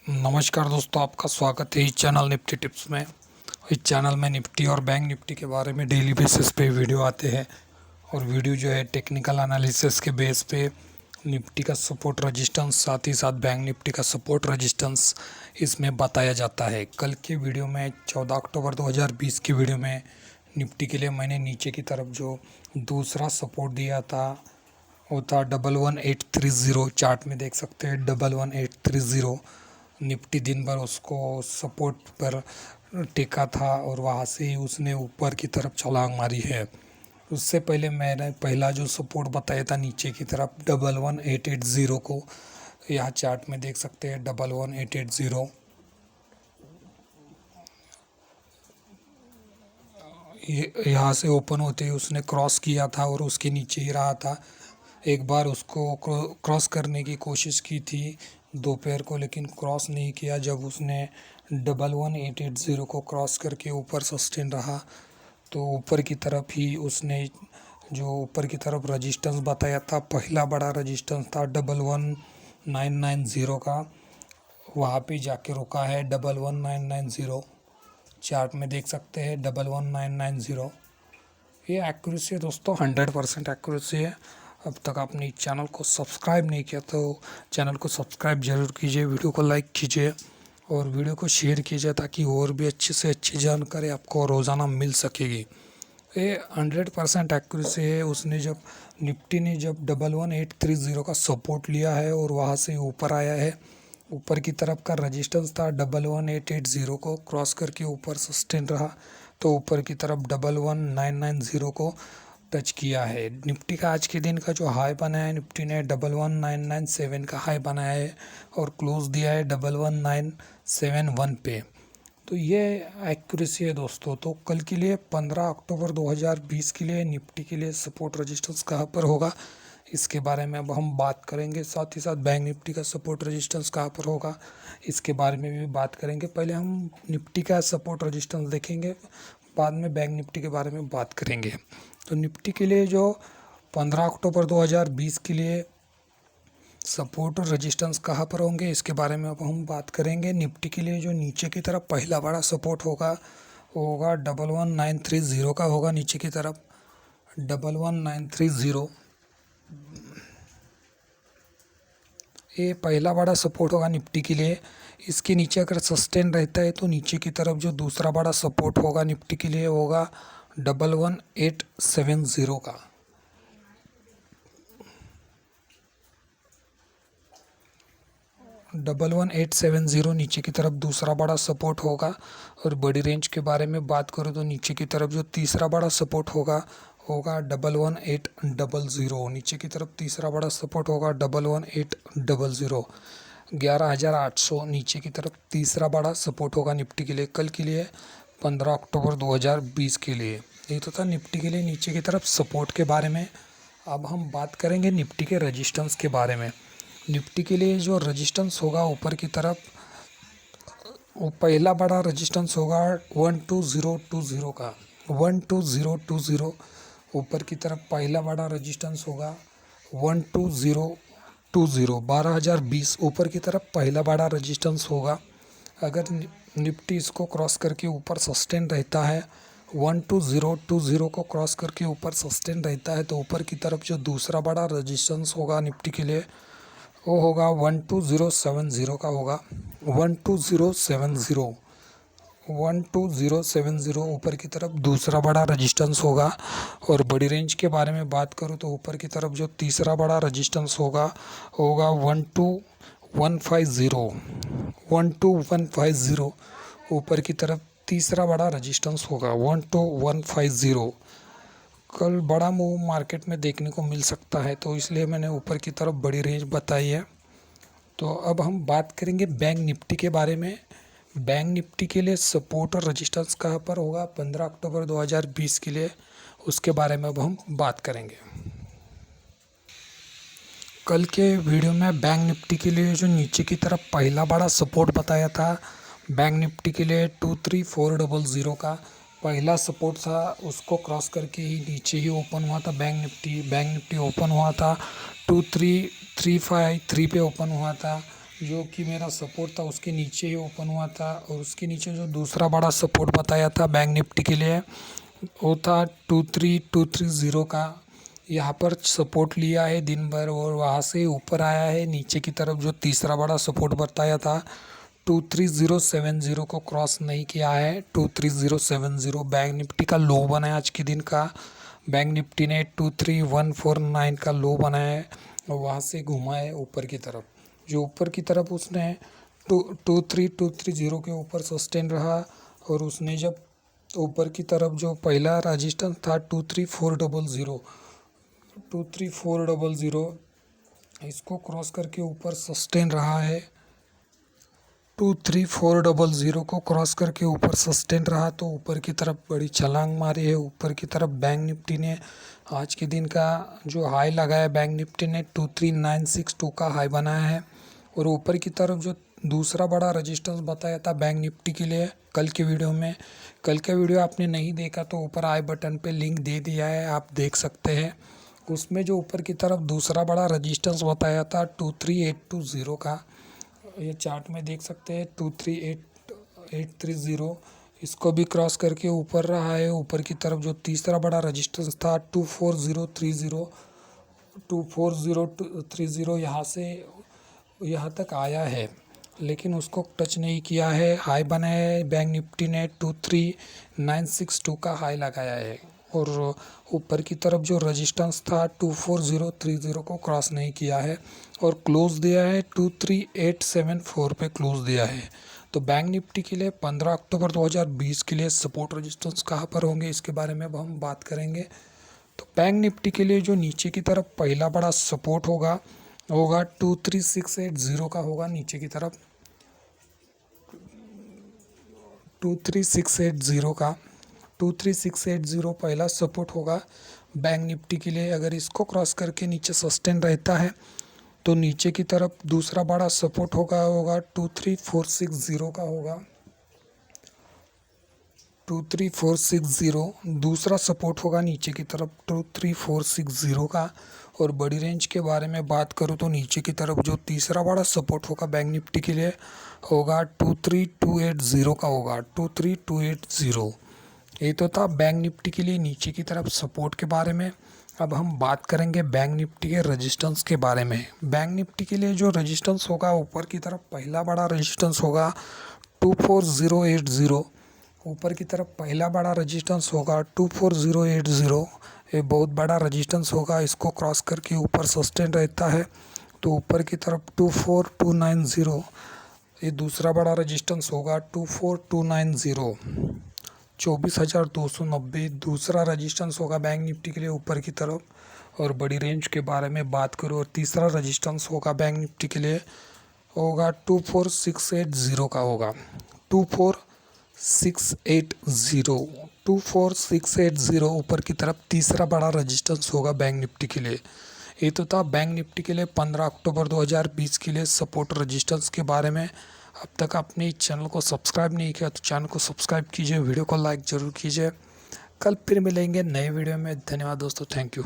नमस्कार दोस्तों, आपका स्वागत है इस चैनल निफ्टी टिप्स में। इस चैनल में निफ्टी और बैंक निफ्टी के बारे में डेली बेसिस पे वीडियो आते हैं और वीडियो जो है टेक्निकल एनालिसिस के बेस पे निफ्टी का सपोर्ट रेजिस्टेंस, साथ ही साथ बैंक निफ्टी का सपोर्ट रेजिस्टेंस इसमें बताया जाता है। कल के वीडियो में 14 अक्टूबर 2020 की वीडियो में निफ्टी के लिए मैंने नीचे की तरफ जो दूसरा सपोर्ट दिया था वो था 11830। चार्ट में देख सकते हैं 11830। निफ्टी दिन भर उसको सपोर्ट पर टेका था और वहाँ से ही उसने ऊपर की तरफ छलांग मारी है। उससे पहले मैंने पहला जो सपोर्ट बताया था नीचे की तरफ 11880 को, यहाँ चार्ट में देख सकते हैं 11880। यहाँ से ओपन होते ही उसने क्रॉस किया था और उसके नीचे ही रहा था। एक बार उसको क्रॉस करने की कोशिश की थी दोपहर को, लेकिन क्रॉस नहीं किया। जब उसने 11880 को क्रॉस करके ऊपर सस्टेन रहा तो ऊपर की तरफ ही उसने जो ऊपर की तरफ रजिस्टेंस बताया था, पहला बड़ा रजिस्टेंस था 11990 का, वहाँ पे जाके रुका है 11990। चार्ट में देख सकते हैं 11990। ये एक्यूरेसी है दोस्तों, 100% एक्यूरेसी है। अब तक आपने इस चैनल को सब्सक्राइब नहीं किया तो चैनल को सब्सक्राइब जरूर कीजिए, वीडियो को लाइक कीजिए और वीडियो को शेयर कीजिए ताकि और भी अच्छी से अच्छी जानकारी आपको रोज़ाना मिल सकेगी। ये 100% एक्यूरेसी है। उसने जब निफ्टी ने जब 11830 का सपोर्ट लिया है और वहाँ से ऊपर आया है, ऊपर की तरफ का रजिस्टेंस था 11880 को क्रॉस करके ऊपर सस्टेन रहा तो ऊपर की तरफ 11990 को टच किया है। निफ्टी का आज के दिन का जो हाई बनाया है, निफ्टी ने 11997 का हाई बनाया है और क्लोज दिया है 11971 पे। तो ये एक्यूरेसी है दोस्तों। तो कल के लिए 15 अक्टूबर 2020 के लिए निफ्टी के लिए सपोर्ट रेजिस्टेंस कहाँ पर होगा, इसके बारे में अब हम बात करेंगे। साथ ही साथ बैंक निफ्टी का सपोर्ट रेजिस्टेंस कहाँ पर होगा, इसके बारे में भी बात करेंगे। पहले हम निफ्टी का सपोर्ट रेजिस्टेंस देखेंगे, बाद में बैंक निफ्टी के बारे में बात करेंगे। तो निफ्टी के लिए जो 15 अक्टूबर 2020 के लिए सपोर्ट और रेजिस्टेंस कहाँ पर होंगे, इसके बारे में अब हम बात करेंगे। निफ्टी के लिए जो नीचे की तरफ पहला बड़ा सपोर्ट होगा वो होगा 11930 का होगा। नीचे की तरफ 11930, ये पहला बड़ा सपोर्ट होगा निफ्टी के लिए। इसके नीचे अगर सस्टेन रहता है तो नीचे की तरफ जो दूसरा बड़ा सपोर्ट होगा निफ्टी के लिए होगा 11870 का। 11870 नीचे की तरफ दूसरा बड़ा सपोर्ट होगा। और बड़ी रेंज के बारे में बात करूँ तो नीचे की तरफ जो तीसरा बड़ा सपोर्ट होगा 11800। नीचे की तरफ तीसरा बड़ा सपोर्ट होगा 11800। 11800 नीचे की तरफ तीसरा बड़ा सपोर्ट होगा निफ्टी के लिए कल के लिए 15 अक्टूबर 2020 के लिए। ये तो था निफ्टी के लिए नीचे की तरफ सपोर्ट के बारे में। अब हम बात करेंगे निफ्टी के रेजिस्टेंस के बारे में। निफ्टी के लिए जो रेजिस्टेंस होगा ऊपर की तरफ, वो पहला बड़ा रेजिस्टेंस होगा 12020 का। 12020 ऊपर की तरफ पहला बड़ा रेजिस्टेंस होगा 12020। 12020 ऊपर की तरफ पहला बड़ा रेजिस्टेंस होगा। अगर निफ्टी इसको क्रॉस करके ऊपर सस्टेन रहता है, 12020 को क्रॉस करके ऊपर सस्टेन रहता है तो ऊपर की तरफ जो दूसरा बड़ा रेजिस्टेंस होगा निफ्टी के लिए वो होगा 12070 का होगा। 12070 12070 ऊपर की तरफ दूसरा बड़ा रेजिस्टेंस होगा। और बड़ी रेंज के बारे में बात करूँ तो ऊपर की तरफ जो तीसरा बड़ा रेजिस्टेंस होगा 12150। 12150 ऊपर की तरफ तीसरा बड़ा रेजिस्टेंस होगा 12150। कल बड़ा मूव मार्केट में देखने को मिल सकता है तो इसलिए मैंने ऊपर की तरफ बड़ी रेंज बताई है। तो अब हम बात करेंगे बैंक निफ्टी के बारे में। बैंक निफ्टी के लिए सपोर्ट और रेजिस्टेंस कहाँ पर होगा 15 अक्टूबर 2020 के लिए, उसके बारे में अब हम बात करेंगे। कल के वीडियो में बैंक निफ्टी के लिए जो नीचे की तरफ पहला बड़ा सपोर्ट बताया था बैंक निफ्टी के लिए 23400 का पहला सपोर्ट था, उसको क्रॉस करके ही नीचे ही ओपन हुआ था bank Nifty. Bank Nifty open हुआ था 2353 पे ओपन हुआ था। जो कि मेरा सपोर्ट था उसके नीचे ही ओपन हुआ था, और उसके नीचे जो दूसरा बड़ा सपोर्ट बताया था बैंक निफ्टी के लिए वो था 23230 का। यहाँ पर सपोर्ट लिया है दिन भर और वहाँ से ऊपर आया है नीचे की तरफ। जो तीसरा बड़ा सपोर्ट बताया था 23070 को क्रॉस नहीं किया है। 23070 बैंक निफ्टी का लो बना है आज के दिन का। बैंक निफ्टी ने 23149 का लो बनाया है और वहाँ से घुमा है ऊपर की तरफ। जो ऊपर की तरफ उसने 23230 के ऊपर सस्टेन रहा, और उसने जब ऊपर की तरफ जो पहला रजिस्टेंस था 23400 इसको क्रॉस करके ऊपर सस्टेन रहा है। 23400 को क्रॉस करके ऊपर सस्टेन रहा तो ऊपर की तरफ बड़ी छलांग मारी है ऊपर की तरफ। बैंक निफ्टी ने आज के दिन का जो हाई लगाया, बैंक निफ्टी ने 23962 का हाई बनाया है। और ऊपर की तरफ जो दूसरा बड़ा रजिस्टेंस बताया था बैंक निफ्टी के लिए कल के वीडियो में, कल का वीडियो आपने नहीं देखा तो ऊपर आई बटन पे लिंक दे दिया है, आप देख सकते हैं। उसमें जो ऊपर की तरफ दूसरा बड़ा रजिस्टेंस बताया था 23820 का, ये चार्ट में देख सकते हैं 238830, इसको भी क्रॉस करके ऊपर रहा है ऊपर की तरफ। जो तीसरा बड़ा रजिस्टेंस था 24030 यहाँ से यहाँ तक आया है, लेकिन उसको टच नहीं किया है। हाई बनाया है बैंक निफ्टी ने 23962 का हाई लगाया है, और ऊपर की तरफ जो रजिस्टेंस था 24030 को क्रॉस नहीं किया है और क्लोज दिया है 23874 पे क्लोज दिया है। तो बैंक निफ्टी के लिए 15 अक्टूबर 2020 के लिए सपोर्ट रजिस्टेंस कहाँ पर होंगे इसके बारे में अब हम बात करेंगे। तो बैंक निफ्टी के लिए जो नीचे की तरफ पहला बड़ा सपोर्ट होगा 23680 का होगा। नीचे की तरफ 23680 का 23680 पहला सपोर्ट होगा बैंक निफ्टी के लिए। अगर इसको क्रॉस करके नीचे सस्टेन रहता है तो नीचे की तरफ दूसरा बड़ा सपोर्ट होगा 23460 का होगा। 23460 दूसरा सपोर्ट होगा नीचे की तरफ 23460 का। और बड़ी रेंज के बारे में बात करूँ तो नीचे की तरफ जो तीसरा बड़ा सपोर्ट होगा बैंक निफ्टी के लिए होगा 23280 का होगा। 23280 ये तो था बैंक निफ्टी के लिए नीचे की तरफ सपोर्ट के बारे में। अब हम बात करेंगे बैंक निफ्टी के रजिस्टेंस के बारे में। बैंक निफ्टी के लिए जो रजिस्टेंस होगा ऊपर की तरफ पहला बड़ा रजिस्टेंस होगा 24080। ऊपर की तरफ पहला बड़ा रजिस्टेंस होगा 24080, ये बहुत बड़ा रजिस्टेंस होगा। इसको क्रॉस करके ऊपर सस्टेन रहता है तो ऊपर की तरफ 24290, ये दूसरा बड़ा रजिस्टेंस होगा 24290, 24290 दूसरा रजिस्टेंस होगा बैंक निफ्टी के लिए ऊपर की तरफ। और बड़ी रेंज के बारे में बात करूँ और तीसरा रजिस्टेंस होगा बैंक निफ्टी के लिए होगा 24680 का होगा। 24680 ऊपर की तरफ तीसरा बड़ा रजिस्टेंस होगा बैंक निफ्टी के लिए। ये तो था बैंक निफ्टी के लिए 15 अक्टूबर 2020 के लिए सपोर्ट रजिस्टेंस के बारे में। अब तक आपने इस चैनल को सब्सक्राइब नहीं किया तो चैनल को सब्सक्राइब कीजिए, वीडियो को लाइक ज़रूर कीजिए। कल फिर मिलेंगे नए वीडियो में। धन्यवाद दोस्तों, थैंक यू।